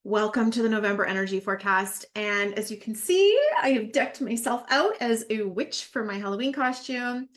Welcome to the November energy forecast. And as you can see, I have decked myself out as a witch for my Halloween costume.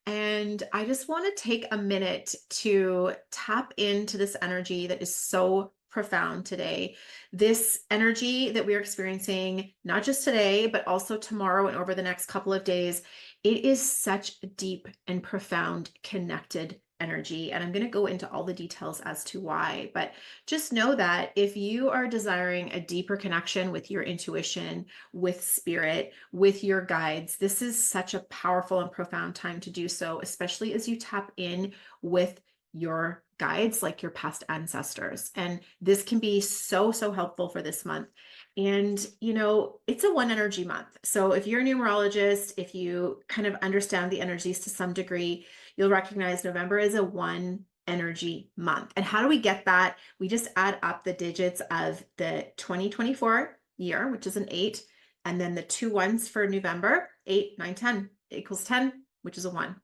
And I just want to take a minute to tap into this energy that is so profound today. This energy that we are experiencing, not just today, but also tomorrow and over the next couple of days, it is such a deep and profound connected energy. And I'm going to go into all the details as to why. But just know that if you are desiring a deeper connection with your intuition, with spirit, with your guides, this is such a powerful and profound time to do so, especially as you tap in with your guides, like your past ancestors. And this can be so, so helpful for this month. And, it's a one energy month. So if you're a numerologist, if you kind of understand the energies to some degree, you'll recognize November is a one energy month. And how do we get that? We just add up the digits of the 2024 year, which is an 8, and then the two ones for November, 8, 9, 10 equals 10, which is a 1.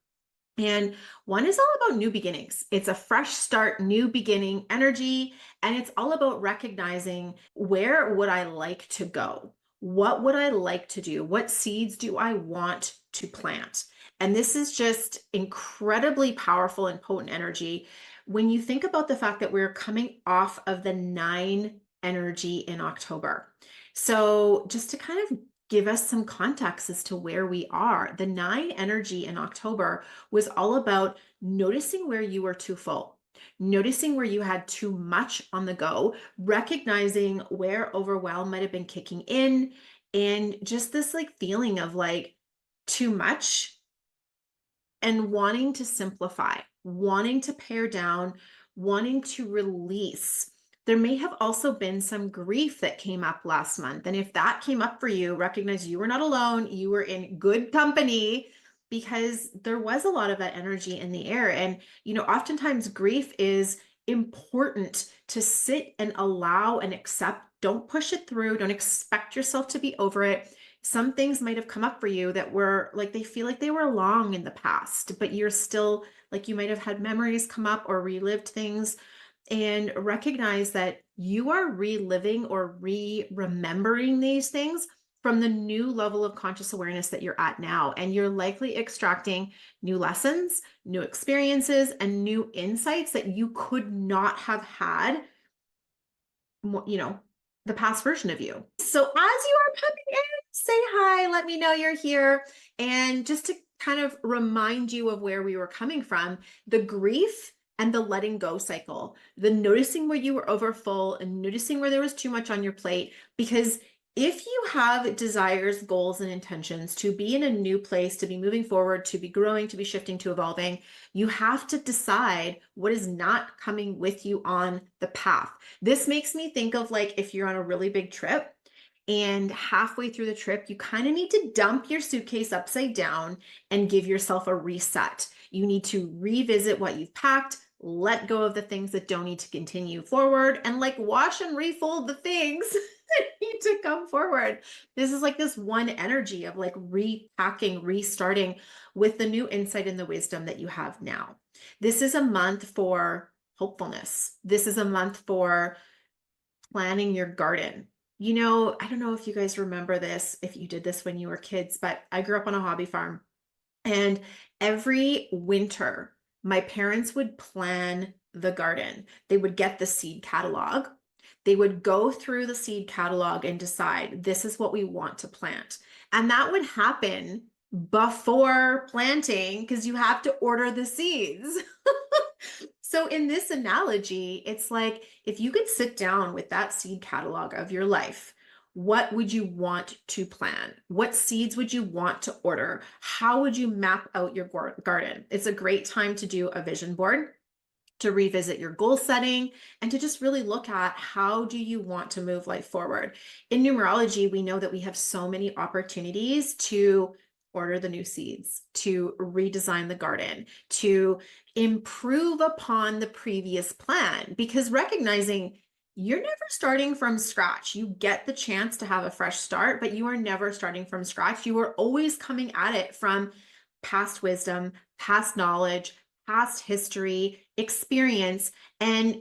And 1 is all about new beginnings. It's a fresh start, new beginning energy. And it's all about recognizing, where would I like to go? What would I like to do? What seeds do I want to plant? And this is just incredibly powerful and potent energy. When you think about the fact that we're coming off of the 9 energy in October. So just to kind of give us some context as to where we are, the 9 energy in October was all about noticing where you were too full, noticing where you had too much on the go, recognizing where overwhelm might have been kicking in, and just this feeling of too much and wanting to simplify, wanting to pare down, wanting to release. There may have also been some grief that came up last month. And if that came up for you, recognize you were not alone. You were in good company, because there was a lot of that energy in the air. And, oftentimes grief is important to sit and allow and accept. Don't push it through. Don't expect yourself to be over it. Some things might have come up for you that were they feel like they were long in the past, but you're still you might have had memories come up or relived things, and recognize that you are reliving or remembering these things from the new level of conscious awareness that you're at now. And you're likely extracting new lessons, new experiences, and new insights that you could not have had, the past version of you. So as you are popping in, say hi, let me know you're here. And just to kind of remind you of where we were coming from, the grief and the letting go cycle, the noticing where you were over full and noticing where there was too much on your plate. Because if you have desires, goals, and intentions to be in a new place, to be moving forward, to be growing, to be shifting, to evolving, you have to decide what is not coming with you on the path. This makes me think of if you're on a really big trip, and halfway through the trip, you kind of need to dump your suitcase upside down and give yourself a reset. You need to revisit what you've packed, let go of the things that don't need to continue forward, and wash and refold the things that need to come forward. This is this one energy of repacking, restarting with the new insight and the wisdom that you have now. This is a month for hopefulness. This is a month for planning your garden. I don't know if you guys remember this, if you did this when you were kids, but I grew up on a hobby farm. And every winter, my parents would plan the garden. They would get the seed catalog. They would go through the seed catalog and decide, this is what we want to plant. And that would happen before planting, because you have to order the seeds. So in this analogy, it's if you could sit down with that seed catalog of your life, what would you want to plant? What seeds would you want to order? How would you map out your garden? It's a great time to do a vision board, to revisit your goal setting, and to just really look at, how do you want to move life forward? In numerology, we know that we have so many opportunities to order the new seeds, to redesign the garden, to improve upon the previous plan, because recognizing you're never starting from scratch. You get the chance to have a fresh start, but you are never starting from scratch. You are always coming at it from past wisdom, past knowledge, past history, experience, and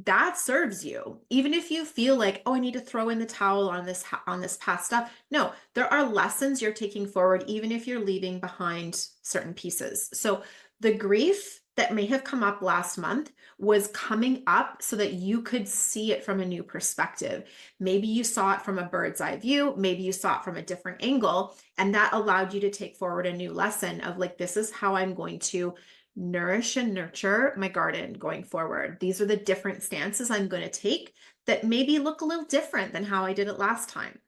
that serves you. Even if you feel like, oh, I need to throw in the towel on this past stuff. No, there are lessons you're taking forward, even if you're leaving behind certain pieces. So the grief that may have come up last month was coming up so that you could see it from a new perspective. Maybe you saw it from a bird's eye view, maybe you saw it from a different angle, and that allowed you to take forward a new lesson of like, this is how I'm going to nourish and nurture my garden going forward. These are the different stances I'm going to take that maybe look a little different than how I did it last time.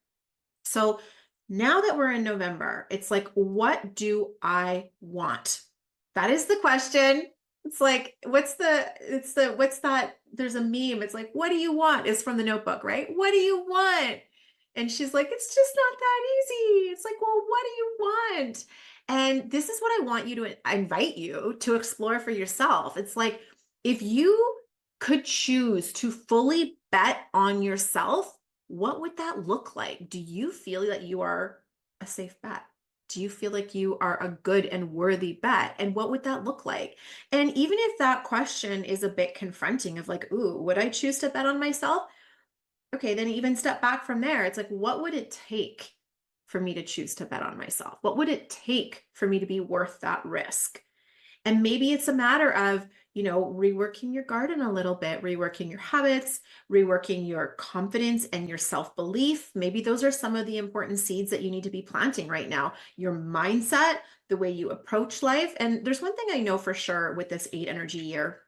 So now that we're in November, it's like, what do I want? That is the question. It's like, what's that? There's a meme. It's like, what do you want? It's from The Notebook, right? What do you want? And she's like, it's just not that easy. It's like, well, what do you want? And this is what I want you to, I invite you to explore for yourself. It's like, if you could choose to fully bet on yourself, what would that look like? Do you feel that you are a safe bet? Do you feel like you are a good and worthy bet? And what would that look like? And even if that question is a bit confronting of like, ooh, would I choose to bet on myself? Okay, then even step back from there. It's like, what would it take for me to choose to bet on myself? What would it take for me to be worth that risk? And maybe it's a matter of, reworking your garden a little bit, reworking your habits, reworking your confidence and your self-belief. Maybe those are some of the important seeds that you need to be planting right now. Your mindset, the way you approach life. And there's one thing I know for sure with this 8 energy year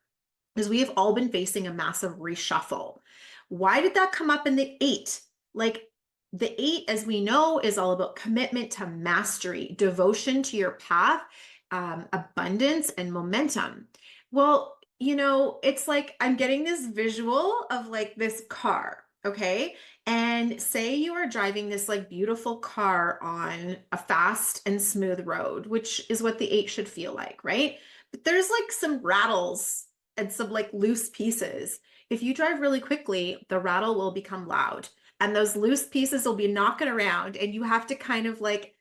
is we have all been facing a massive reshuffle. Why did that come up in the 8? Like the 8, as we know, is all about commitment to mastery, devotion to your path, abundance, and momentum. Well, it's like I'm getting this visual of like this car, okay? And say you are driving this like beautiful car on a fast and smooth road, which is what the 8 should feel like, right? But there's like some rattles and some like loose pieces. If you drive really quickly, the rattle will become loud and those loose pieces will be knocking around and you have to kind of like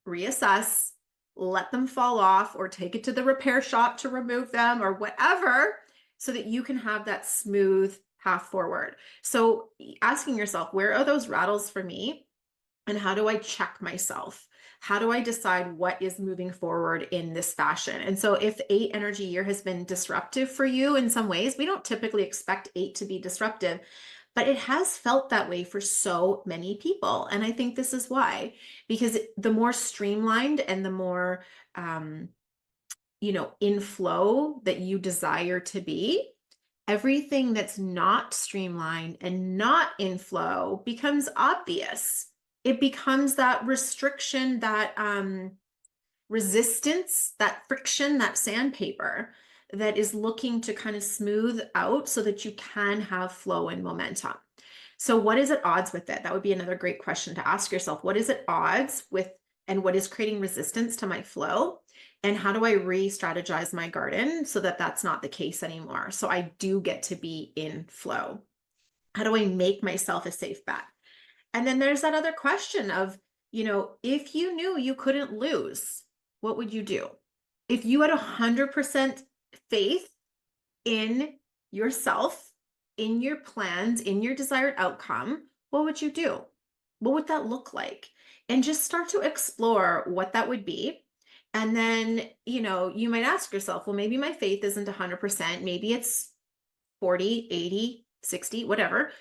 reassess, let them fall off or take it to the repair shop to remove them or whatever so that you can have that smooth path forward. So asking yourself, where are those rattles for me? And how do I check myself? How do I decide what is moving forward in this fashion? And so if 8 energy year has been disruptive for you in some ways, we don't typically expect 8 to be disruptive, but it has felt that way for so many people. And I think this is why, because the more streamlined and the more, in flow that you desire to be, everything that's not streamlined and not in flow becomes obvious. It becomes that restriction, that resistance, that friction, that sandpaper that is looking to kind of smooth out so that you can have flow and momentum. So what is at odds with it? That would be another great question to ask yourself. What is at odds with, and what is creating resistance to my flow? And how do I re-strategize my garden so that that's not the case anymore? So I do get to be in flow. How do I make myself a safe bet? And then there's that other question of, if you knew you couldn't lose, what would you do? If you had 100% faith in yourself, in your plans, in your desired outcome, what would you do? What would that look like? And just start to explore what that would be. And then, you might ask yourself, well, maybe my faith isn't 100%. Maybe it's 40, 80, 60, whatever.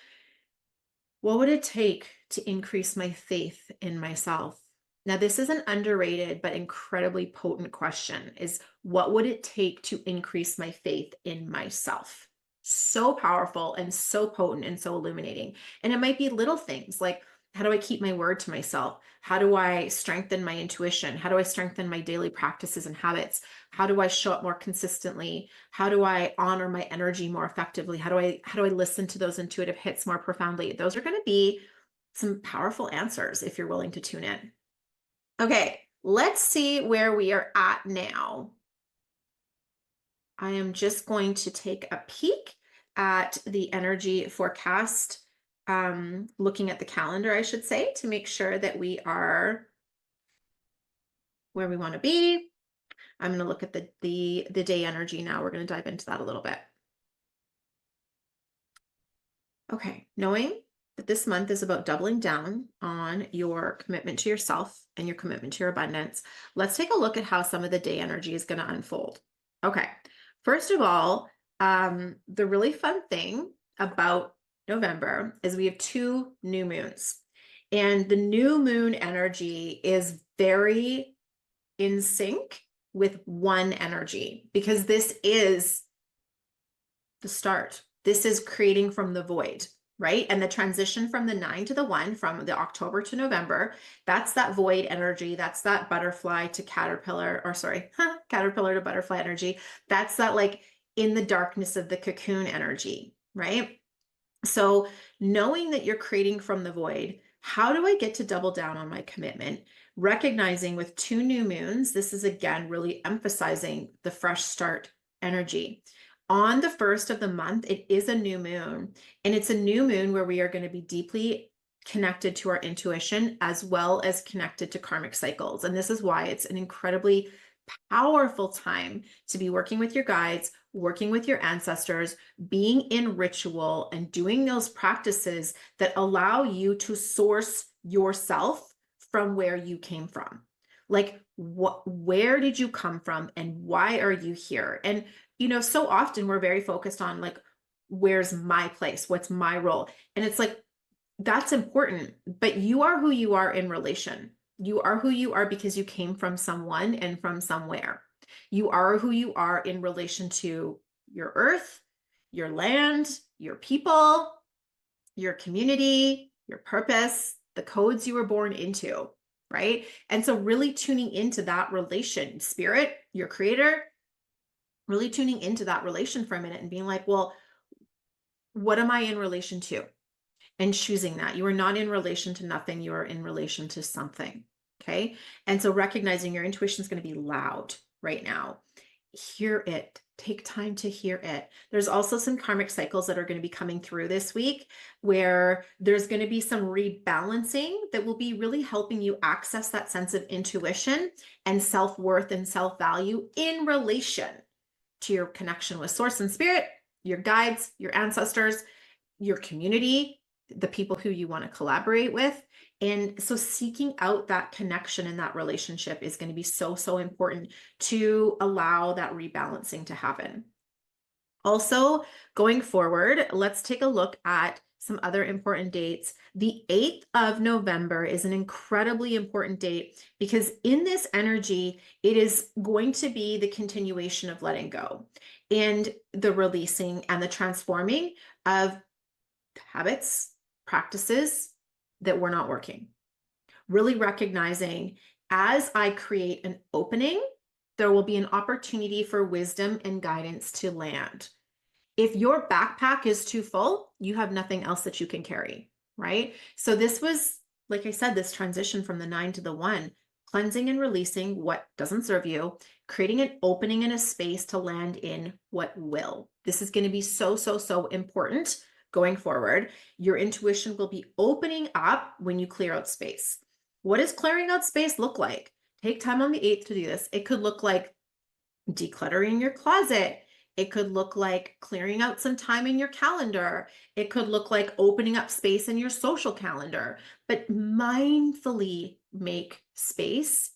What would it take to increase my faith in myself? Now, this is an underrated but incredibly potent question, is what would it take to increase my faith in myself? So powerful and so potent and so illuminating. And it might be little things like, how do I keep my word to myself? How do I strengthen my intuition? How do I strengthen my daily practices and habits? How do I show up more consistently? How do I honor my energy more effectively? How do I listen to those intuitive hits more profoundly? Those are going to be some powerful answers if you're willing to tune in. Okay, let's see where we are at now. I am just going to take a peek at the energy forecast, looking at the calendar, I should say, to make sure that we are where we want to be. I'm going to look at the day energy now. We're going to dive into that a little bit. Okay, knowing that this month is about doubling down on your commitment to yourself and your commitment to your abundance, let's take a look at how some of the day energy is going to unfold. Okay, first of all, the really fun thing about November is we have two new moons, and the new moon energy is very in sync with one energy because this is the start. This is creating from the void, right? And the transition from the 9 to the 1, from the October to November, that's that void energy. That's that butterfly to caterpillar, or sorry, caterpillar to butterfly energy. That's that like in the darkness of the cocoon energy, right? So knowing that you're creating from the void, how do I get to double down on my commitment? Recognizing with two new moons, this is again really emphasizing the fresh start energy. On the first of the month, it is a new moon, and it's a new moon where we are going to be deeply connected to our intuition as well as connected to karmic cycles. And this is why it's an incredibly powerful time to be working with your guides, working with your ancestors, being in ritual, and doing those practices that allow you to source yourself from where you came from. Like, where did you come from and why are you here? And, so often we're very focused on like, where's my place? What's my role? And it's like, that's important, but you are who you are in relation. You are who you are because you came from someone and from somewhere. You are who you are in relation to your earth, your land, your people, your community, your purpose, the codes you were born into, right? And so really tuning into that relation, spirit, your creator, really tuning into that relation for a minute and being like, well, what am I in relation to? And choosing that. You are not in relation to nothing, you are in relation to something. Okay. And so recognizing your intuition is going to be loud right now. Hear it. Take time to hear it. There's also some karmic cycles that are going to be coming through this week where there's going to be some rebalancing that will be really helping you access that sense of intuition and self-worth and self-value in relation to your connection with source and spirit, your guides, your ancestors, your community, the people who you want to collaborate with. And so seeking out that connection and that relationship is going to be so, so important to allow that rebalancing to happen. Also, going forward, let's take a look at some other important dates. The 8th of November is an incredibly important date because in this energy, it is going to be the continuation of letting go and the releasing and the transforming of habits, practices that were not working. Really recognizing as I create an opening, there will be an opportunity for wisdom and guidance to land. If your backpack is too full, you have nothing else that you can carry, right? So this was, like I said, this transition from the 9 to the 1, cleansing and releasing what doesn't serve you, creating an opening and a space to land in what will. This is going to be so, so, so important going forward. Your intuition will be opening up when you clear out space. What does clearing out space look like? Take time on the 8th to do this. It could look like decluttering your closet. It could look like clearing out some time in your calendar. It could look like opening up space in your social calendar, but mindfully make space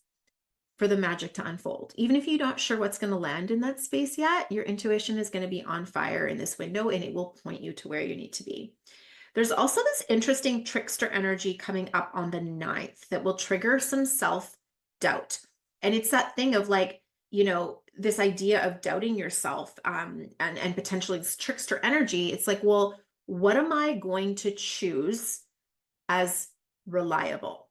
for the magic to unfold. Even if you're not sure what's going to land in that space yet, your intuition is going to be on fire in this window and it will point you to where you need to be. There's also this interesting trickster energy coming up on the 9th that will trigger some self-doubt. And it's that thing of like, this idea of doubting yourself and potentially this trickster energy. It's like, well, what am I going to choose as reliable?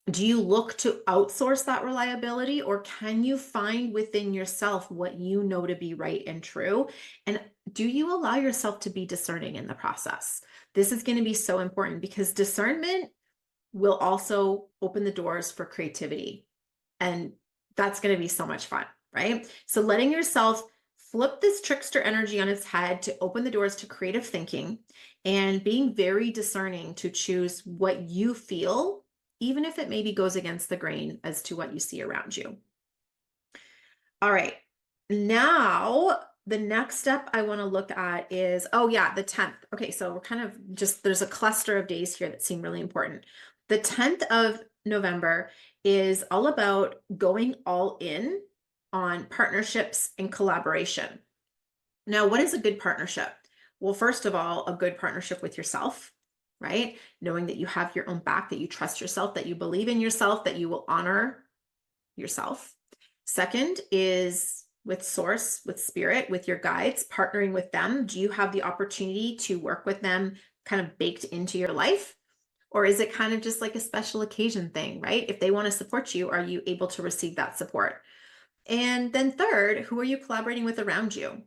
Do you look to outsource that reliability, or can you find within yourself what you know to be right and true? And do you allow yourself to be discerning in the process? This is going to be so important because discernment will also open the doors for creativity. And that's going to be so much fun, right? So letting yourself flip this trickster energy on its head to open the doors to creative thinking and being very discerning to choose what you feel, even if it maybe goes against the grain as to what you see around you. All right. Now the next step I want to look at is, oh yeah, the 10th. Okay, so we're kind of just, there's a cluster of days here that seem really important. The 10th of November is all about going all in on partnerships and collaboration. Now, what is a good partnership? Well, first of all, a good partnership with yourself, right? Knowing that you have your own back, that you trust yourself, that you believe in yourself, that you will honor yourself. Second is with source, with spirit, with your guides, partnering with them. Do you have the opportunity to work with them kind of baked into your life? Or is it kind of just like a special occasion thing, right? If they want to support you, are you able to receive that support? And then third, who are you collaborating with around you?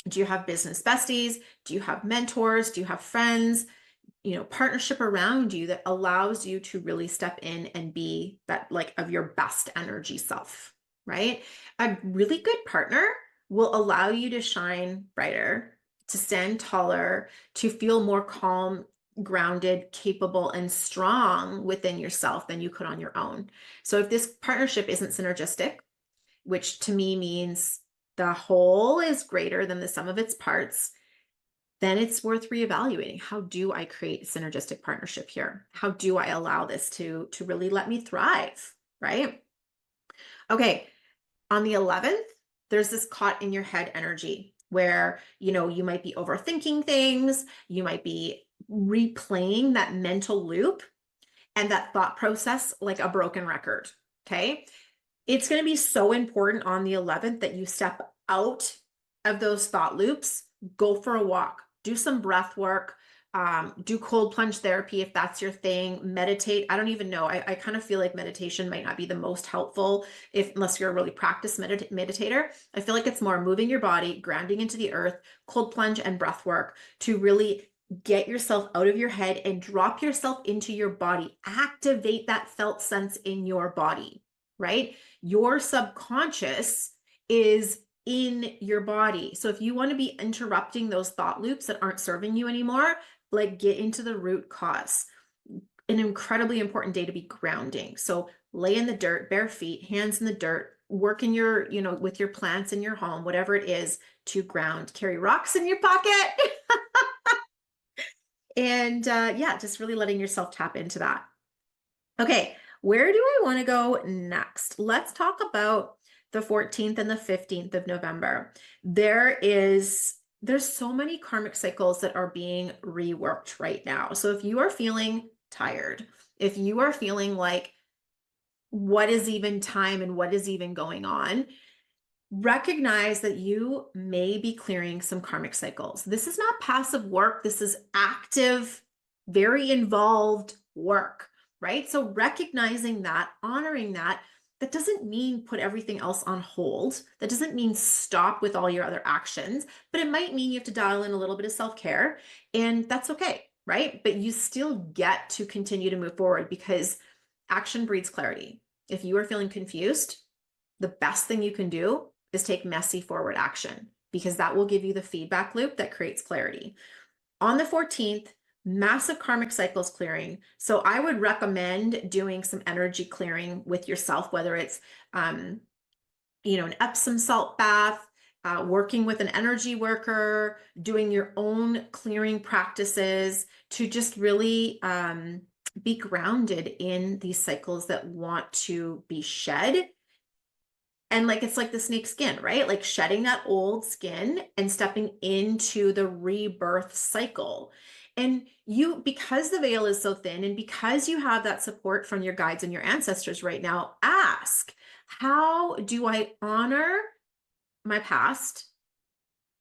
Do you have business besties? Do you have mentors? Do you have friends? Partnership around you that allows you to really step in and be that like of your best energy self, right? A really good partner will allow you to shine brighter, to stand taller, to feel more calm, grounded, capable, and strong within yourself than you could on your own. So if this partnership isn't synergistic, which to me means the whole is greater than the sum of its parts, then it's worth reevaluating. How do I create a synergistic partnership here? How do I allow this to really let me thrive, right? Okay, on the 11th, there's this caught in your head energy where, you might be overthinking things, you might be replaying that mental loop and that thought process like a broken record, okay? It's going to be so important on the 11th that you step out of those thought loops, go for a walk, do some breath work, do cold plunge therapy if that's your thing, meditate. I don't even know. I kind of feel like meditation might not be the most helpful unless you're a really practiced meditator. I feel like it's more moving your body, grounding into the earth, cold plunge and breath work to really get yourself out of your head and drop yourself into your body. Activate that felt sense in your body, right? Your subconscious is in your body. So if you want to be interrupting those thought loops that aren't serving you anymore, like get into the root cause. An incredibly important day to be grounding. So lay in the dirt, bare feet, hands in the dirt, work in your, with your plants in your home, whatever it is to ground. Carry rocks in your pocket. And yeah, just really letting yourself tap into that. Okay, where do I want to go next? Let's talk about the 14th and the 15th of November. There's so many karmic cycles that are being reworked right now. So if you are feeling tired, if you are feeling like what is even time and what is even going on, recognize that you may be clearing some karmic cycles. This is not passive work. This is active, very involved work, right? So recognizing that, honoring that, that doesn't mean put everything else on hold. That doesn't mean stop with all your other actions, but it might mean you have to dial in a little bit of self-care, and that's okay, right? But you still get to continue to move forward because action breeds clarity. If you are feeling confused, the best thing you can do is take messy forward action because that will give you the feedback loop that creates clarity. On the 14th, massive karmic cycles clearing. So I would recommend doing some energy clearing with yourself, whether it's, an Epsom salt bath, working with an energy worker, doing your own clearing practices to just really be grounded in these cycles that want to be shed. And like, it's like the snake skin, right? Like shedding that old skin and stepping into the rebirth cycle. And because the veil is so thin and because you have that support from your guides and your ancestors right now, ask, how do I honor my past,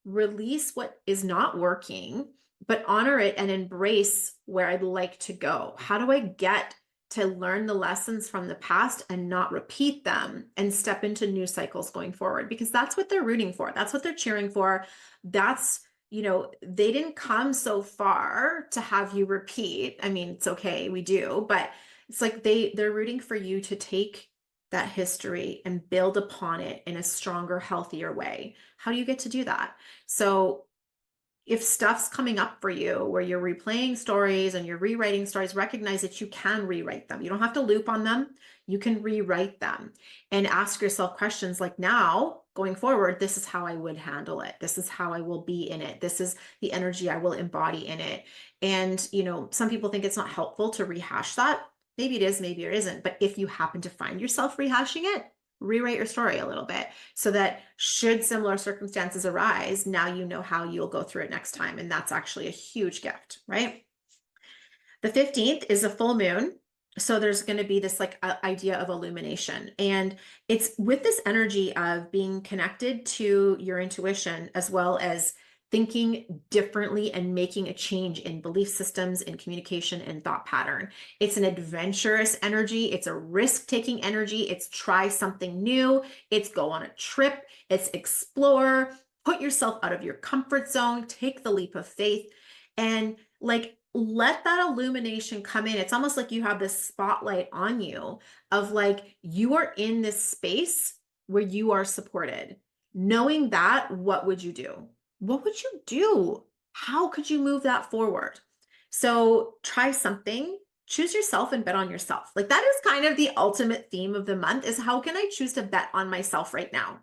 release what is not working, but honor it and embrace where I'd like to go? How do I get to learn the lessons from the past and not repeat them and step into new cycles going forward? Because that's what they're rooting for. That's what they're cheering for. That's, they didn't come so far to have you repeat. I mean, it's okay, we do, but it's like they're rooting for you to take that history and build upon it in a stronger, healthier way. How do you get to do that? So if stuff's coming up for you where you're replaying stories and you're rewriting stories, recognize that you can rewrite them. You don't have to loop on them. You can rewrite them and ask yourself questions like, now going forward, this is how I would handle it. This is how I will be in it. This is the energy I will embody in it. And, some people think it's not helpful to rehash that. Maybe it is, maybe it isn't. But if you happen to find yourself rehashing it, rewrite your story a little bit so that should similar circumstances arise, now you know how you'll go through it next time. And that's actually a huge gift, right? The 15th is a full moon. So there's going to be this idea of illumination. And it's with this energy of being connected to your intuition, as well as thinking differently and making a change in belief systems, in communication and thought pattern. It's an adventurous energy. It's a risk-taking energy. It's try something new. It's go on a trip. It's explore, put yourself out of your comfort zone, take the leap of faith, and let that illumination come in. It's almost like you have this spotlight on you of you are in this space where you are supported. Knowing that, what would you do? What would you do? How could you move that forward? So try something, choose yourself and bet on yourself. That is kind of the ultimate theme of the month, is how can I choose to bet on myself right now?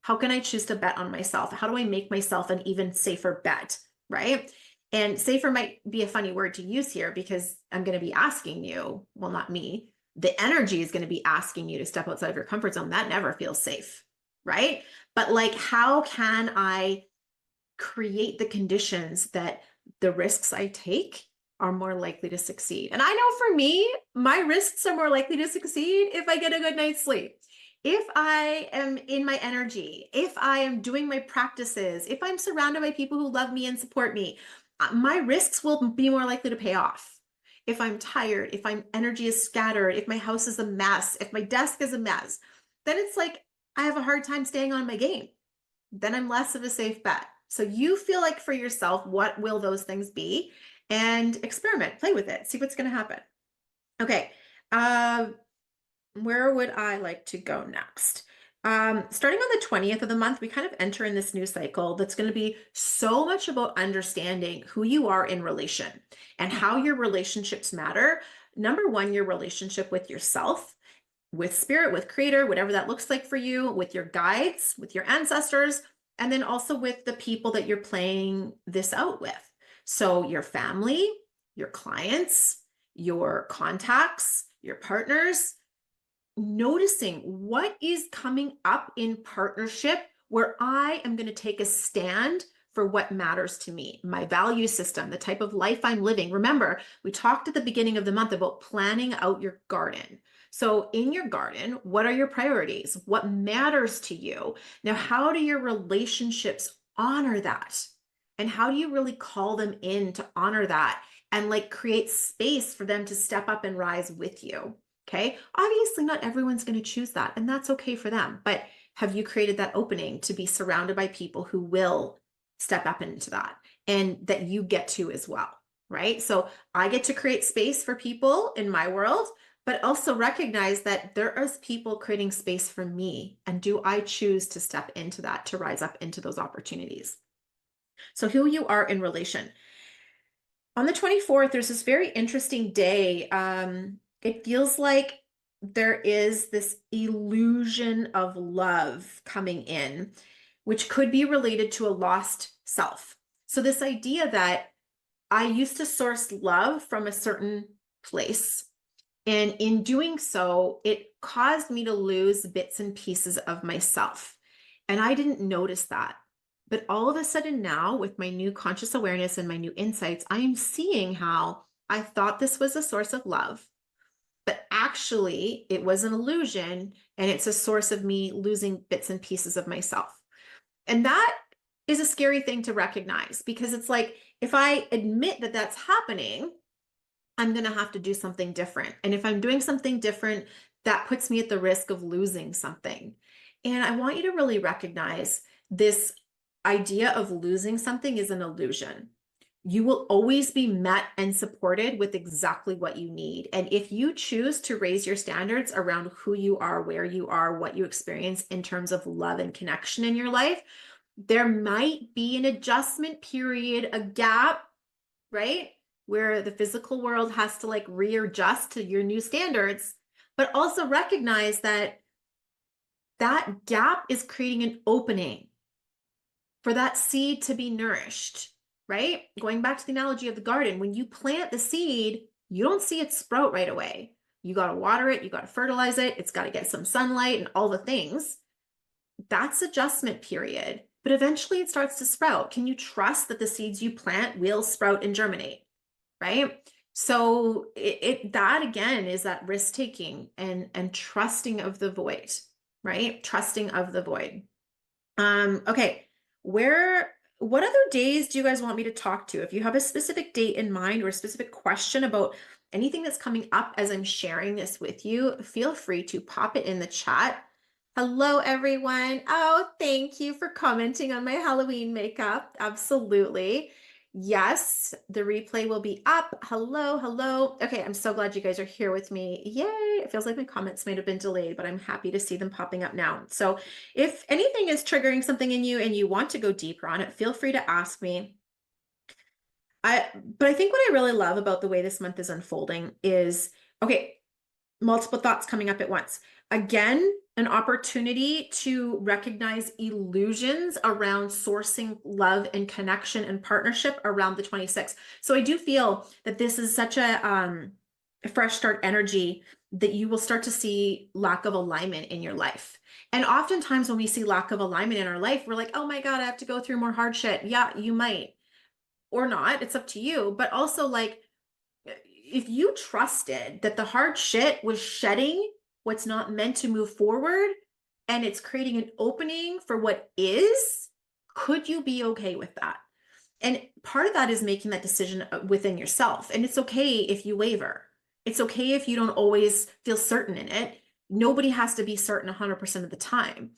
How can I choose to bet on myself? How do I make myself an even safer bet, right? And safer might be a funny word to use here, because I'm going to be asking you, well, not me, the energy is going to be asking you to step outside of your comfort zone. That never feels safe, right? But how can I create the conditions that the risks I take are more likely to succeed? And I know for me, my risks are more likely to succeed if I get a good night's sleep, if I am in my energy, if I am doing my practices, if I'm surrounded by people who love me and support me. My risks will be more likely to pay off. If I'm tired, if my energy is scattered, if my house is a mess, if my desk is a mess, then it's I have a hard time staying on my game. Then I'm less of a safe bet. So you feel for yourself, what will those things be? And experiment, play with it, see what's going to happen. Okay. Where would I like to go next? Starting on the 20th of the month, we kind of enter in this new cycle that's going to be so much about understanding who you are in relation and how your relationships matter. Number one, your relationship with yourself, with spirit, with creator, whatever that looks like for you, with your guides, with your ancestors, and then also with the people that you're playing this out with. So your family, your clients, your contacts, your partners, noticing what is coming up in partnership where I am going to take a stand for what matters to me, my value system, the type of life I'm living. Remember, we talked at the beginning of the month about planning out your garden. So in your garden, what are your priorities? What matters to you? Now, how do your relationships honor that? And how do you really call them in to honor that and create space for them to step up and rise with you? Okay. Obviously, not everyone's going to choose that, and that's okay for them. But have you created that opening to be surrounded by people who will step up into that and that you get to as well? Right. So I get to create space for people in my world, but also recognize that there is people creating space for me. And do I choose to step into that, to rise up into those opportunities? So who you are in relation. On the 24th, there's this very interesting day. It feels like there is this illusion of love coming in, which could be related to a lost self. So this idea that I used to source love from a certain place, and in doing so, it caused me to lose bits and pieces of myself. And I didn't notice that. But all of a sudden now, with my new conscious awareness and my new insights, I am seeing how I thought this was a source of love, but actually it was an illusion, and it's a source of me losing bits and pieces of myself. And that is a scary thing to recognize, because it's if I admit that that's happening, I'm going to have to do something different. And if I'm doing something different, that puts me at the risk of losing something. And I want you to really recognize this idea of losing something is an illusion. You will always be met and supported with exactly what you need. And if you choose to raise your standards around who you are, where you are, what you experience in terms of love and connection in your life, there might be an adjustment period, a gap, right? Where the physical world has to readjust to your new standards, but also recognize that that gap is creating an opening for that seed to be nourished, right? Going back to the analogy of the garden, when you plant the seed, you don't see it sprout right away. You got to water it, you got to fertilize it, it's got to get some sunlight and all the things. That's adjustment period, but eventually it starts to sprout. Can you trust that the seeds you plant will sprout and germinate, right? So that again is that risk taking and trusting of the void, right? Trusting of the void. Okay. What other days do you guys want me to talk to? If you have a specific date in mind or a specific question about anything that's coming up as I'm sharing this with you, feel free to pop it in the chat. Hello, everyone. Oh, thank you for commenting on my Halloween makeup. Absolutely. Yes, the replay will be up. Hello, hello. Okay, I'm so glad you guys are here with me. Yay. It feels like my comments might have been delayed, but I'm happy to see them popping up now. So if anything is triggering something in you and you want to go deeper on it, feel free to ask me. But I think what I really love about the way this month is unfolding is, okay, multiple thoughts coming up at once. Again, an opportunity to recognize illusions around sourcing love and connection and partnership around the 26th. So I do feel that this is such a fresh start energy that you will start to see lack of alignment in your life. And oftentimes when we see lack of alignment in our life, we're like, oh my God, I have to go through more hardship. Yeah, you might, or not. It's up to you. But also, like, if you trusted that the hard shit was shedding what's not meant to move forward and it's creating an opening for what is, could you be okay with that? And part of that is making that decision within yourself. And it's okay if you waver. It's okay if you don't always feel certain in it. Nobody has to be certain 100% of the time.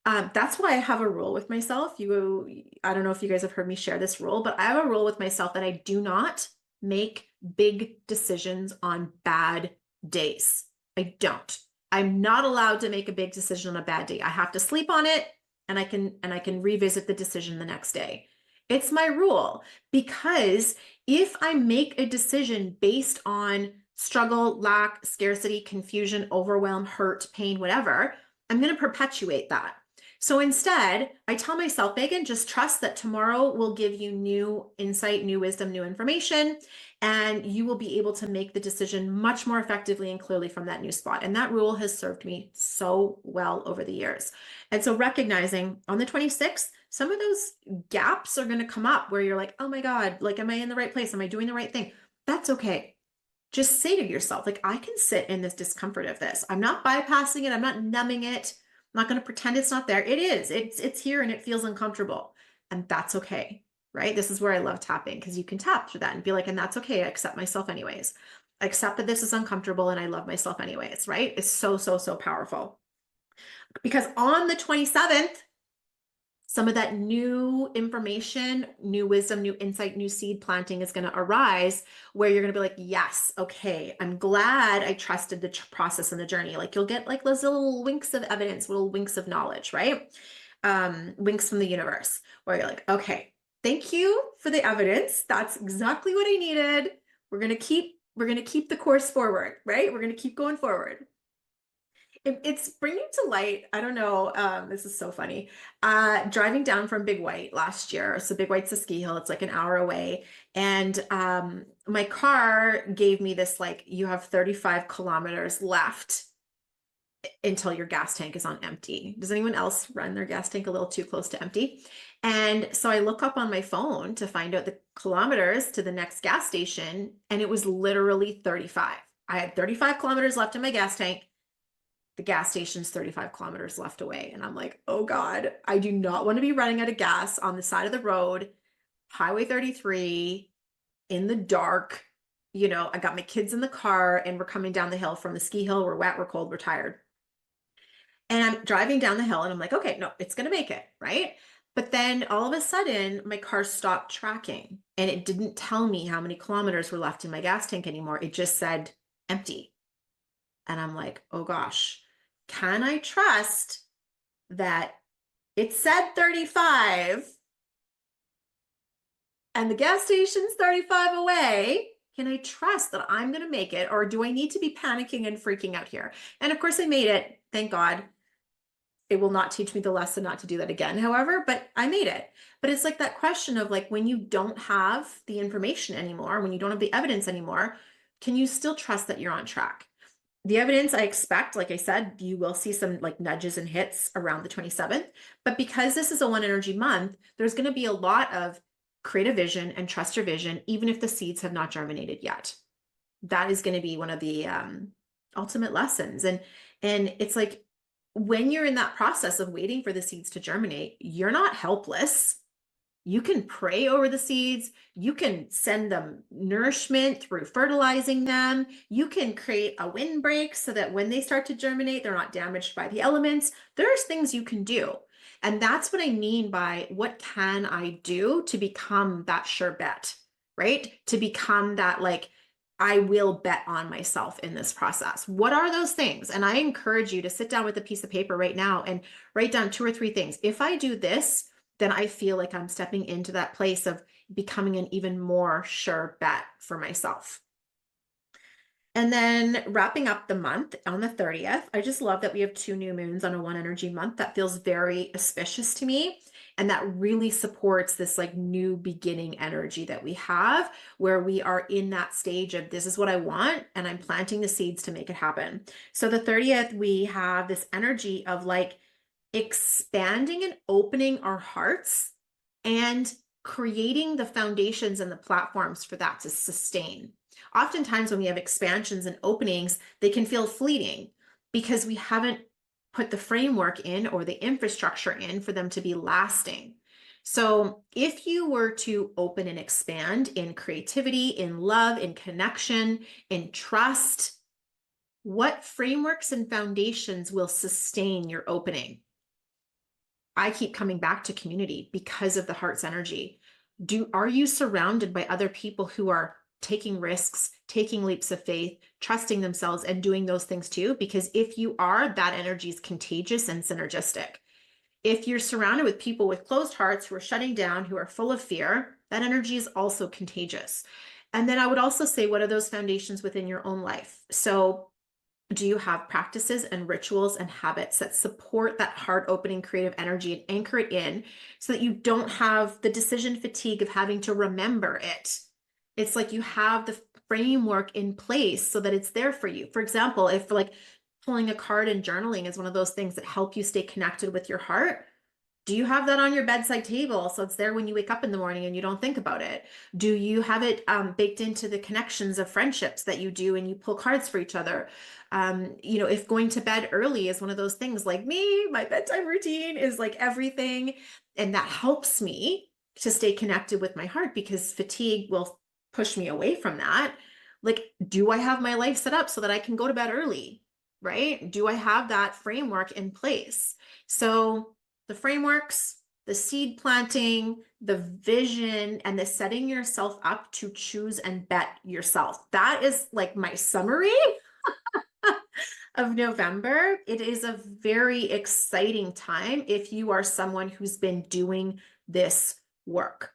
That's why I have a rule with myself. I don't know if you guys have heard me share this rule, but I have a rule with myself that I do not make big decisions on bad days. I don't. I'm not allowed to make a big decision on a bad day. I have to sleep on it and I can revisit the decision the next day. It's my rule, because if I make a decision based on struggle, lack, scarcity, confusion, overwhelm, hurt, pain, whatever, I'm going to perpetuate that. So instead, I tell myself, Megan, just trust that tomorrow will give you new insight, new wisdom, new information, and you will be able to make the decision much more effectively and clearly from that new spot. And that rule has served me so well over the years. And so recognizing on the 26th, some of those gaps are going to come up where you're like, oh my God, like, am I in the right place? Am I doing the right thing? That's okay. Just say to yourself, like, I can sit in this discomfort of this. I'm not bypassing it. I'm not numbing it. I'm not going to pretend it's not there. It is. It's here and it feels uncomfortable. And that's okay, right? This is where I love tapping, because you can tap through that and be like, and that's okay. I accept myself anyways. I accept that this is uncomfortable and I love myself anyways, right? It's so, so, so powerful. Because on the 27th, some of that new information, new wisdom, new insight, new seed planting is going to arise, where you're going to be like, yes, okay, I'm glad I trusted the process and the journey. Like, you'll get like those little winks of evidence, little winks of knowledge, right? Winks from the universe, where you're like, okay, thank you for the evidence. That's exactly what I needed. We're going to keep the course forward, right? We're going to keep going forward. It's bringing to light, I don't know, this is so funny. Driving down from Big White last year. So Big White's a ski hill. It's like an hour away. And my car gave me this, like, you have 35 kilometers left until your gas tank is on empty. Does anyone else run their gas tank a little too close to empty? And so I look up on my phone to find out the kilometers to the next gas station, and it was literally 35. I had 35 kilometers left in my gas tank. The gas station's 35 kilometers left away. And I'm like, oh God, I do not want to be running out of gas on the side of the road, Highway 33, in the dark. You know, I got my kids in the car and we're coming down the hill from the ski hill. We're wet, we're cold, we're tired. And I'm driving down the hill and I'm like, okay, no, it's going to make it, right? But then all of a sudden, my car stopped tracking and it didn't tell me how many kilometers were left in my gas tank anymore. It just said empty. And I'm like, oh gosh, can I trust that it said 35 and the gas station's 35 away? Can I trust that I'm going to make it? Or do I need to be panicking and freaking out here? And of course I made it. Thank God. It will not teach me the lesson not to do that again, however, but I made it. But it's like that question of like, when you don't have the information anymore, when you don't have the evidence anymore, can you still trust that you're on track? The evidence I expect, like I said, you will see some like nudges and hits around the 27th. But because this is a one energy month, there's going to be a lot of create a vision and trust your vision, even if the seeds have not germinated yet. That is going to be one of the ultimate lessons. And it's like, when you're in that process of waiting for the seeds to germinate, you're not helpless. You can pray over the seeds. You can send them nourishment through fertilizing them. You can create a windbreak so that when they start to germinate, they're not damaged by the elements. There's things you can do. And that's what I mean by what can I do to become that sure bet, right? To become that, like, I will bet on myself in this process. What are those things? And I encourage you to sit down with a piece of paper right now and write down 2 or 3 things. If I do this, then I feel like I'm stepping into that place of becoming an even more sure bet for myself. And then wrapping up the month on the 30th, I just love that we have 2 new moons on a one energy month. That feels very auspicious to me. And that really supports this like new beginning energy that we have, where we are in that stage of this is what I want, and I'm planting the seeds to make it happen. So the 30th, we have this energy of like expanding and opening our hearts and creating the foundations and the platforms for that to sustain. Oftentimes, when we have expansions and openings, they can feel fleeting because we haven't put the framework in or the infrastructure in for them to be lasting. So, if you were to open and expand in creativity, in love, in connection, in trust, what frameworks and foundations will sustain your opening? I keep coming back to community because of the heart's energy. Are you surrounded by other people who are taking risks, taking leaps of faith, trusting themselves, and doing those things too? Because if you are, that energy is contagious and synergistic. If you're surrounded with people with closed hearts who are shutting down, who are full of fear, that energy is also contagious. And then I would also say, what are those foundations within your own life? So do you have practices and rituals and habits that support that heart opening creative energy and anchor it in so that you don't have the decision fatigue of having to remember it? It's like you have the framework in place so that it's there for you. For example, if like pulling a card and journaling is one of those things that help you stay connected with your heart, do you have that on your bedside table so it's there when you wake up in the morning and you don't think about it? Do you have it baked into the connections of friendships that you do and you pull cards for each other? If going to bed early is one of those things, like me, my bedtime routine is like everything. And that helps me to stay connected with my heart because fatigue will push me away from that. Like, do I have my life set up so that I can go to bed early? Right? Do I have that framework in place? So the frameworks, the seed planting, the vision, and the setting yourself up to choose and bet yourself. That is like my summary of November. It is a very exciting time if you are someone who's been doing this work.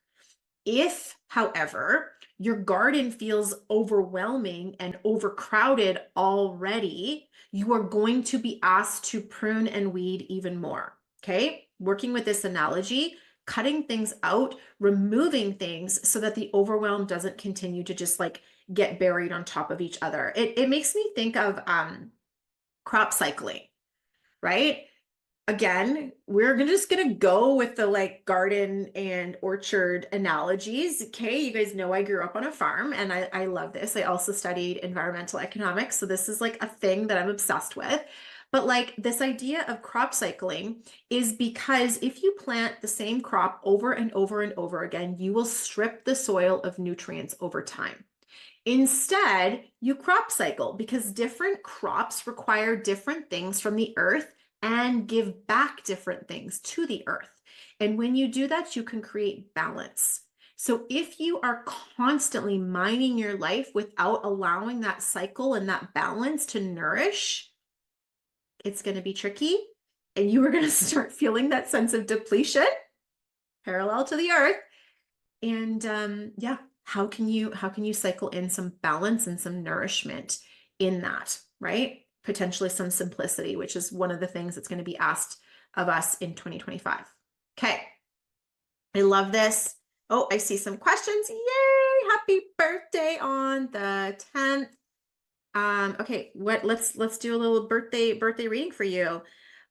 If, however, your garden feels overwhelming and overcrowded already, you are going to be asked to prune and weed even more. Okay, working with this analogy, cutting things out, removing things so that the overwhelm doesn't continue to just like get buried on top of each other. It makes me think of crop cycling, right? Again, we're just gonna go with the like garden and orchard analogies. Okay, you guys know I grew up on a farm and I love this. I also studied environmental economics, so this is like a thing that I'm obsessed with. But like this idea of crop cycling is because if you plant the same crop over and over and over again, you will strip the soil of nutrients over time. Instead, you crop cycle because different crops require different things from the earth and give back different things to the earth. And when you do that, you can create balance. So if you are constantly mining your life without allowing that cycle and that balance to nourish, it's going to be tricky. And you are going to start feeling that sense of depletion parallel to the earth. And yeah, how can you cycle in some balance and some nourishment in that, right? Potentially some simplicity, which is one of the things that's going to be asked of us in 2025. Okay. I love this. Oh, I see some questions. Yay! Happy birthday on the 10th. Okay, let's do a little birthday reading for you.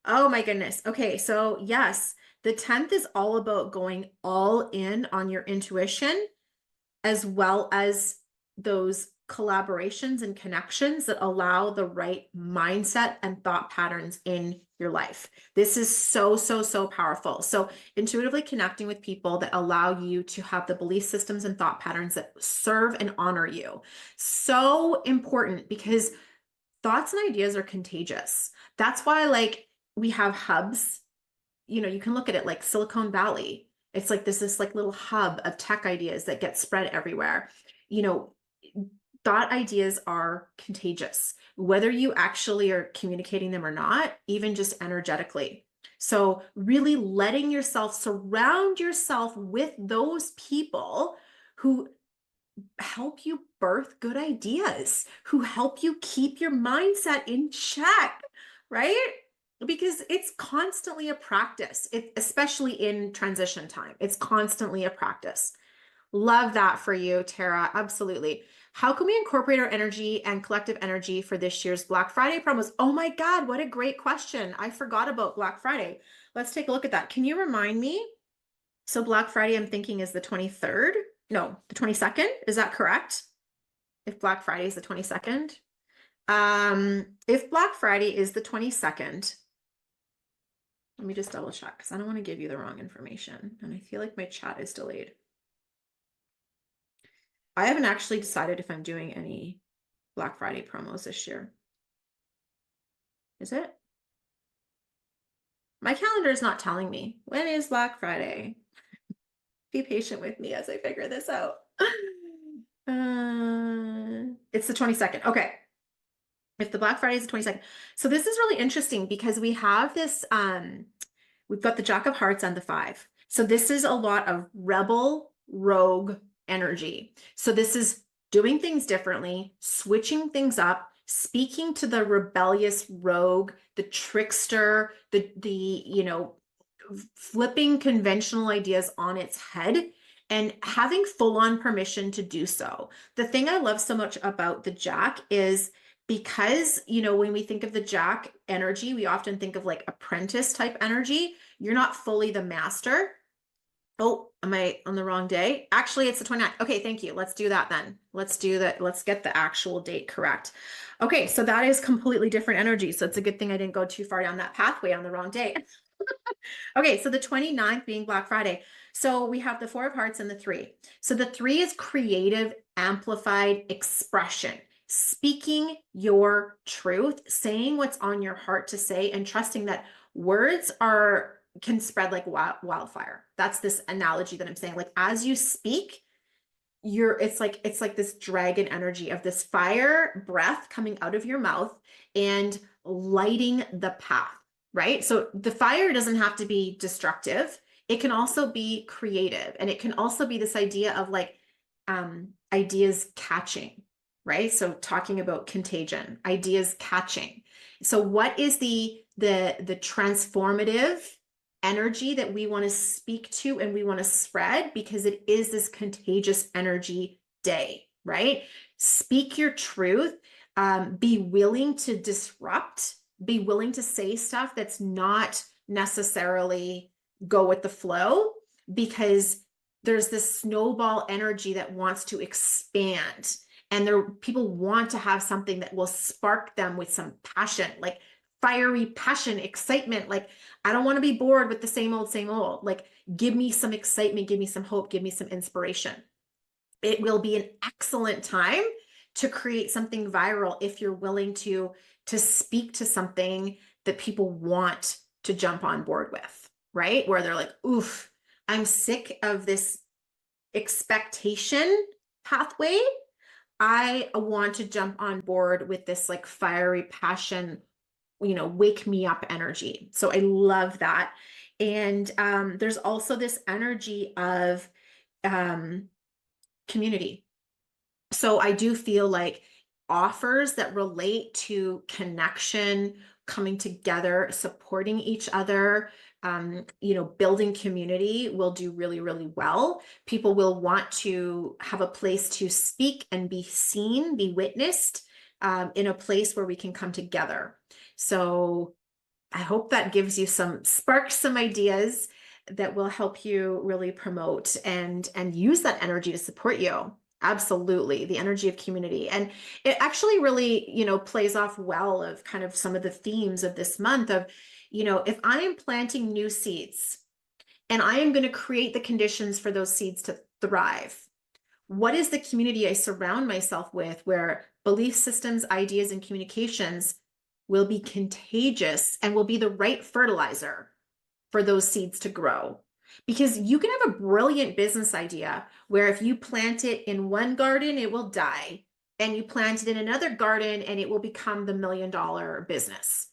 Oh my goodness. Okay, so yes, the 10th is all about going all in on your intuition, as well as those collaborations and connections that allow the right mindset and thought patterns in your life. This is so, so, so powerful. So intuitively connecting with people that allow you to have the belief systems and thought patterns that serve and honor you. So important, because thoughts and ideas are contagious. That's why, like, we have hubs. You can look at it like Silicon Valley. It's like this like little hub of tech ideas that get spread everywhere. You know, thought ideas are contagious, whether you actually are communicating them or not, even just energetically. So really letting yourself surround yourself with those people who help you birth good ideas, who help you keep your mindset in check, right? Because it's constantly a practice, especially in transition time. It's constantly a practice. Love that for you, Tara. Absolutely. How can we incorporate our energy and collective energy for this year's Black Friday promos? Oh my God, what a great question. I forgot about Black Friday. Let's take a look at that. Can you remind me? So Black Friday, I'm thinking, is the 23rd. No, the 22nd. Is that correct? If Black Friday is the 22nd. If Black Friday is the 22nd, let me just double check because I don't want to give you the wrong information. And I feel like my chat is delayed. I haven't actually decided if I'm doing any Black Friday promos this year. Is it? My calendar is not telling me. When is Black Friday? Be patient with me as I figure this out. It's the 22nd. Okay. If the Black Friday is the 22nd. So this is really interesting because we have this, we've got the Jack of Hearts and the 5. So this is a lot of rebel, rogue energy. So this is doing things differently, switching things up, speaking to the rebellious rogue, the trickster, the flipping conventional ideas on its head and having full-on permission to do so. The thing I love so much about the Jack is because, when we think of the Jack energy, we often think of like apprentice type energy. You're not fully the master. Oh, am I on the wrong day? Actually, it's the 29th. Okay, thank you. Let's do that then. Let's do that. Let's get the actual date correct. Okay, so that is completely different energy. So it's a good thing I didn't go too far down that pathway on the wrong day. Okay, so the 29th being Black Friday. So we have the 4 of Hearts and the 3. So the 3 is creative, amplified expression, speaking your truth, saying what's on your heart to say, and trusting that words can spread like wildfire. That's this analogy that I'm saying. Like as you speak, it's like this dragon energy of this fire breath coming out of your mouth and lighting the path, right? So the fire doesn't have to be destructive. It can also be creative, and it can also be this idea of like ideas catching, right? So talking about contagion, ideas catching. So what is the transformative energy that we want to speak to and we want to spread, because it is this contagious energy day, right? Speak your truth. Be willing to disrupt, be willing to say stuff that's not necessarily go with the flow, because there's this snowball energy that wants to expand, and people want to have something that will spark them with some passion, like fiery passion, excitement. Like, I don't want to be bored with the same old, same old. Like, give me some excitement, give me some hope, give me some inspiration. It will be an excellent time to create something viral if you're willing to speak to something that people want to jump on board with, right? Where they're like, oof, I'm sick of this expectation pathway. I want to jump on board with this like fiery passion, wake me up energy. So I love that. And there's also this energy of community. So I do feel like offers that relate to connection, coming together, supporting each other, building community will do really, really well. People will want to have a place to speak and be seen, be witnessed, in a place where we can come together. So I hope that gives you sparks some ideas that will help you really promote and use that energy to support you. Absolutely. The energy of community. And it actually really, plays off well of kind of some of the themes of this month of, if I am planting new seeds and I am going to create the conditions for those seeds to thrive, what is the community I surround myself with where belief systems, ideas, and communications will be contagious and will be the right fertilizer for those seeds to grow? Because you can have a brilliant business idea where if you plant it in one garden, it will die, and you plant it in another garden and it will become the $1 million business.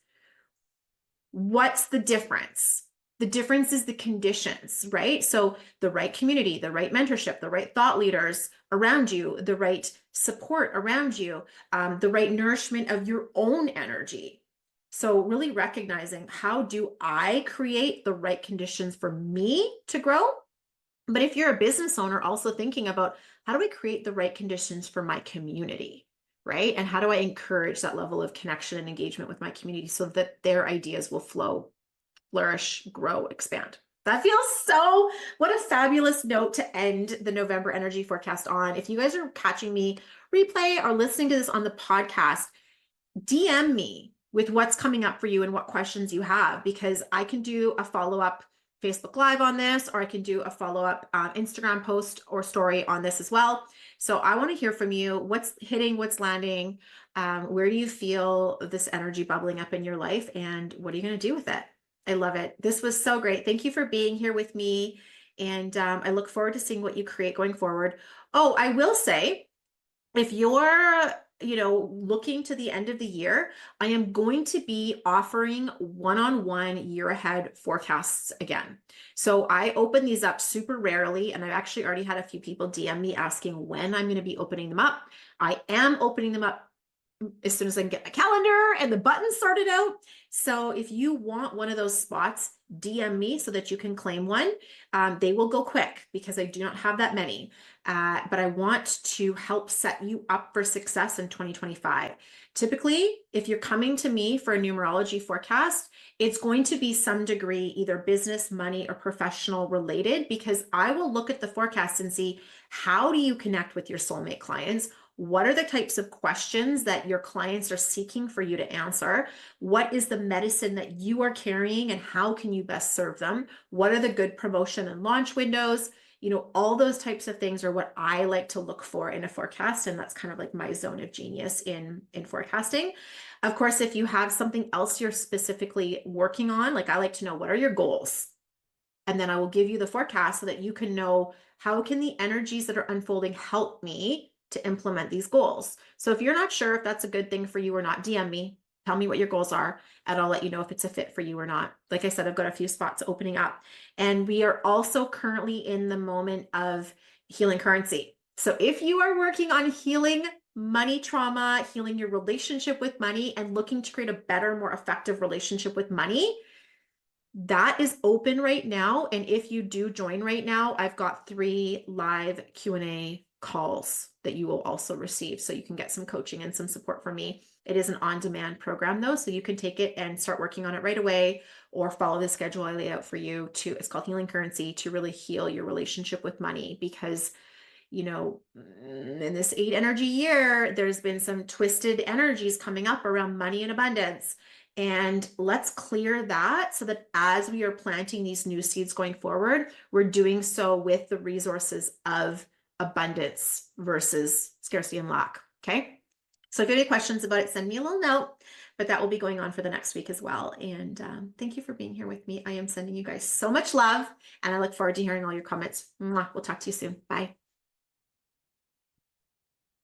What's the difference? The difference is the conditions, right? So the right community, the right mentorship, the right thought leaders around you, the right support around you, the right nourishment of your own energy. So really recognizing, how do I create the right conditions for me to grow? But if you're a business owner, also thinking about, how do I create the right conditions for my community? Right? And how do I encourage that level of connection and engagement with my community so that their ideas will flow, flourish, grow, expand? That feels so, what a fabulous note to end the November energy forecast on. If you guys are catching me replay or listening to this on the podcast, DM me with what's coming up for you and what questions you have, because I can do a follow-up Facebook Live on this, or I can do a follow-up Instagram post or story on this as well. So I want to hear from you. What's hitting, what's landing? Where do you feel this energy bubbling up in your life? And what are you going to do with it? I love it. This was so great. Thank you for being here with me. And I look forward to seeing what you create going forward. Oh, I will say, if you're looking to the end of the year, I am going to be offering one-on-one year ahead forecasts again. So I open these up super rarely, and I've actually already had a few people DM me asking when I'm going to be opening them up. I am opening them up as soon as I can get my calendar and the buttons sorted out. So if you want one of those spots, DM me so that you can claim one. They will go quick because I do not have that many. But I want to help set you up for success in 2025. Typically, if you're coming to me for a numerology forecast, it's going to be some degree either business, money, or professional related, because I will look at the forecast and see, how do you connect with your soulmate clients? What are the types of questions that your clients are seeking for you to answer? What is the medicine that you are carrying and how can you best serve them? What are the good promotion and launch windows? All those types of things are what I like to look for in a forecast. And that's kind of like my zone of genius in forecasting. Of course, if you have something else you're specifically working on, like I like to know, what are your goals? And then I will give you the forecast so that you can know, how can the energies that are unfolding help me to implement these goals? So if you're not sure if that's a good thing for you or not, DM me, tell me what your goals are, and I'll let you know if it's a fit for you or not. Like I said, I've got a few spots opening up, and we are also currently in the moment of healing currency. So if you are working on healing money trauma, healing your relationship with money, and looking to create a better, more effective relationship with money, that is open right now. And if you do join right now, I've got 3 live Q&A calls that you will also receive. So you can get some coaching and some support from me. It is an on-demand program though, so you can take it and start working on it right away, or follow the schedule I lay out for you it's called Healing Currency, to really heal your relationship with money. Because in this 8 energy year, there's been some twisted energies coming up around money and abundance. And let's clear that so that as we are planting these new seeds going forward, we're doing so with the resources of abundance versus scarcity and lack. Okay. So if you have any questions about it, send me a little note, but that will be going on for the next week as well. And thank you for being here with me. I am sending you guys so much love, and I look forward to hearing all your comments. Mwah. We'll talk to you soon. Bye.